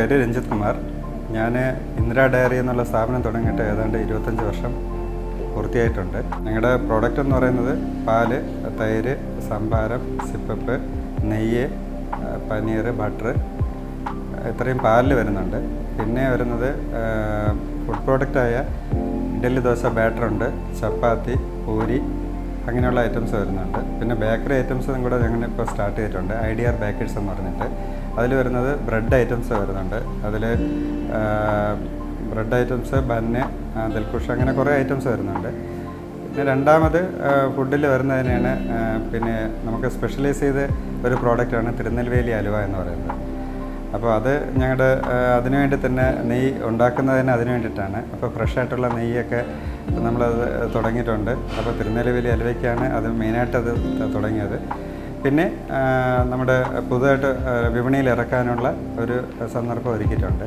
പേര് രഞ്ജിത് കുമാർ. ഞാൻ ഇന്ദിര ഡയറി എന്നുള്ള സ്ഥാപനം തുടങ്ങിയിട്ട് ഏതാണ്ട് 25 വർഷം പൂർത്തിയായിട്ടുണ്ട്. ഞങ്ങളുടെ പ്രോഡക്റ്റ് എന്ന് പറയുന്നത് പാല്, തൈര്, സംഭാരം, സിപ്പപ്പ്, നെയ്യ്, പനീർ, ബട്ടർ, ഇത്രയും പാലിൽ വരുന്നുണ്ട്. പിന്നെ വരുന്നത് ഫുഡ് പ്രോഡക്റ്റായ ഇഡ്ഡലി, ദോശ, ബാറ്ററുണ്ട്, ചപ്പാത്തി, പൂരി, അങ്ങനെയുള്ള ഐറ്റംസ് വരുന്നുണ്ട്. പിന്നെ ബേക്കറി ഐറ്റംസും കൂടെ ഞങ്ങളിപ്പോൾ സ്റ്റാർട്ട് ചെയ്തിട്ടുണ്ട്. IDR ബേക്കേഴ്സ് എന്ന് പറഞ്ഞിട്ട് അതിൽ വരുന്നത് ബ്രെഡ് ഐറ്റംസ് വരുന്നുണ്ട്. അതിൽ ബ്രെഡ് ഐറ്റംസ്, ബന്ന്, ദിൽഖുഷ്, അങ്ങനെ കുറേ ഐറ്റംസ് വരുന്നുണ്ട്. പിന്നെ രണ്ടാമത് ഫുഡിൽ വരുന്നതിനാണ് പിന്നെ നമുക്ക് സ്പെഷ്യലൈസ് ചെയ്ത് ഒരു പ്രോഡക്റ്റാണ് തിരുനെൽവേലി അലുവ എന്ന് പറയുന്നത്. അപ്പോൾ അത് ഞങ്ങളുടെ അതിനു വേണ്ടി തന്നെ നെയ്യ് ഉണ്ടാക്കുന്നതിന് അതിന് വേണ്ടിയിട്ടാണ്. അപ്പോൾ ഫ്രഷായിട്ടുള്ള നെയ്യൊക്കെ നമ്മളത് തുടങ്ങിയിട്ടുണ്ട്. അപ്പോൾ തിരുനെൽവേലി അലുവയ്ക്കാണ് അത് മെയിനായിട്ടത് തുടങ്ങിയത്. പിന്നെ നമ്മുടെ പുതുതായിട്ട് വിപണിയിൽ ഇറക്കാനുള്ള ഒരു സന്ദർഭം ഒരുക്കിയിട്ടുണ്ട്.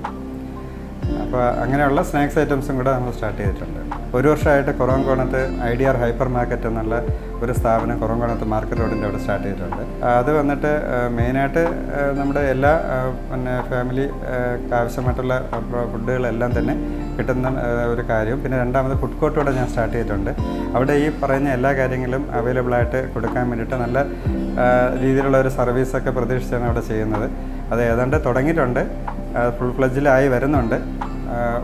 അപ്പോൾ അങ്ങനെയുള്ള സ്നാക്സ് ഐറ്റംസും കൂടെ നമ്മൾ സ്റ്റാർട്ട് ചെയ്തിട്ടുണ്ട്. ഒരു വർഷമായിട്ട് കുറവൻകോണത്ത് IDR ഹൈപ്പർ മാർക്കറ്റ് എന്നുള്ള ഒരു സ്ഥാപനം കുറവൻകോണത്ത് മാർക്കറ്റ് റോഡിൻ്റെ അവിടെ സ്റ്റാർട്ട് ചെയ്തിട്ടുണ്ട്. അത് വന്നിട്ട് മെയിനായിട്ട് നമ്മുടെ എല്ലാ പിന്നെ ഫാമിലിക്ക് ആവശ്യമായിട്ടുള്ള ഫുഡുകളെല്ലാം തന്നെ കിട്ടുന്ന ഒരു കാര്യം. പിന്നെ രണ്ടാമത് ഫുഡ് കോർട്ടൂടെ ഞാൻ സ്റ്റാർട്ട് ചെയ്തിട്ടുണ്ട്. അവിടെ ഈ പറയുന്ന എല്ലാ കാര്യങ്ങളും അവൈലബിളായിട്ട് കൊടുക്കാൻ വേണ്ടിയിട്ട് നല്ല രീതിയിലുള്ള ഒരു സർവീസൊക്കെ പ്രതീക്ഷിച്ചാണ് അവിടെ ചെയ്യുന്നത്. അത് ഏതാണ്ട് തുടങ്ങിയിട്ടുണ്ട്, ഫുൾ ഫ്ലെഡ്ജിലായി വരുന്നുണ്ട്.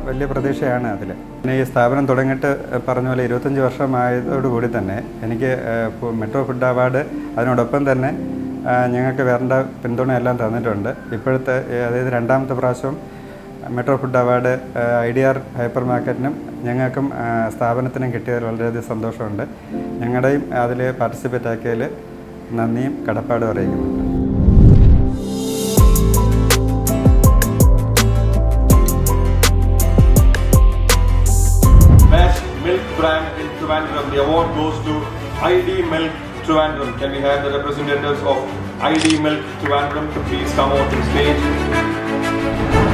വലിയ പ്രതീക്ഷയാണ് അതിൽ. പിന്നെ ഈ സ്ഥാപനം തുടങ്ങിയിട്ട് പറഞ്ഞ പോലെ 25 വർഷമായതോടുകൂടി തന്നെ എനിക്ക് മെട്രോ ഫുഡ് അവാർഡ്, അതിനോടൊപ്പം തന്നെ ഞങ്ങൾക്ക് വേണ്ട പിന്തുണയെല്ലാം തന്നിട്ടുണ്ട്. ഇപ്പോഴത്തെ അതായത് രണ്ടാമത്തെ പ്രാവശ്യം metro food award IDR hyper മാർക്കറ്റിനും ഞങ്ങൾക്കും സ്ഥാപനത്തിനും കിട്ടിയതിൽ വളരെയധികം സന്തോഷമുണ്ട്. ഞങ്ങളുടെയും അതിൽ പാർട്ടിസിപ്പേറ്റ് ആക്കിയതിൽ നന്ദിയും കടപ്പാടും അറിയിക്കുന്നുണ്ട്. Milk brand in Trivandrum. The award goes to ID Milk Trivandrum. Can we have the representatives of ID Milk Trivandrum to please come on to the stage?